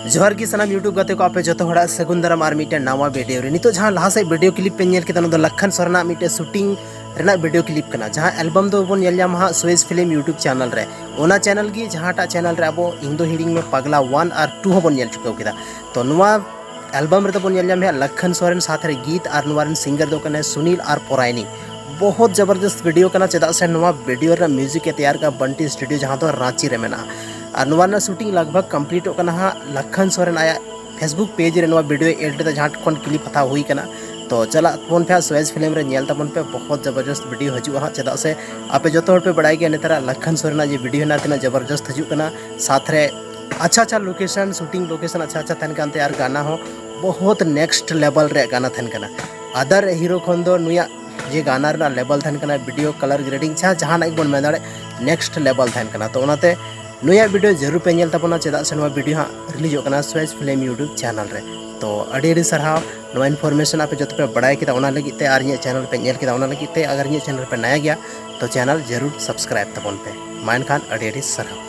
जोहर की सनाम यूट्यूब गाते को आपे जो हड़ा सगुन दाराम और मिटे नवा वीडियो रे नितो जहां लहा से वीडियो क्लिप पे नेल केता नो लखन सरना मिटे शूटिंग रेना वीडियो क्लिप कना जहां एल्बम दो बोन नेल मा स्वेज फिल्म यूट्यूब चैनल रे ओना चैनल की जहांटा चैनल रे अब इंदो हिडिंग में पगला 1 और 2 हो बोन नेल चुकाव केदा तो नवा एल्बम रे तो बोन नेल में लखन सोरेन साथ रे गीत और नवारन सिंगर दो कने सुनील और पोरायनी बहुत जबरदस्त वीडियो कना चेदा से नवा वीडियो रे म्यूजिक के तैयार का बंटी स्टूडियो जहां तो रांची रे मेना और नवा शूटिंग लगभग कंप्लीट होना हाँ लखन सोरेन आया फेसबुक पेज रे नवा वीडियो एड रे जहां खन क्लिप हताव हुई कना तो चला तबन पे स्वेज फिल्म रे नेल तबन पे बहुत जबरदस्त वीडियो हजू हाँ चेदा से आपे जो पे बड़ाई गया नेतारा लखन सोरेन जो वीडियो ना तना जबरदस्त हजू कना साथ रे अच्छा लोकेशन शूटिंग लोकेशन अच्छा तहन कानते और गाना हो बहुत नेक्स्ट लेवल रे गाना तहन कना अदर हीरो खन दो नुया जे गाना रे लेवल तहन कना वीडियो कलर ग्रेडिंग जहां बन में दाड़े नेक्स्ट लेवल तहन कना तो ओनाते नुया वीडियो जरूर पे नेल तबना चेदा से नवा वीडियो हाँ रिलीज होना स्वेज फिल्म यूट्यूब चैनल रे तो अड़ी साराव नवा इन्फॉर्मेशन आपे जो पे बड़ाई किया ओना लगिते और इन चैनल पे नेल किया ओना लगिते अगर इन चैनल पे नया गया तो चैनल जरूर सब्सक्राइब तबन पे मा एनखान अड़ी साराव।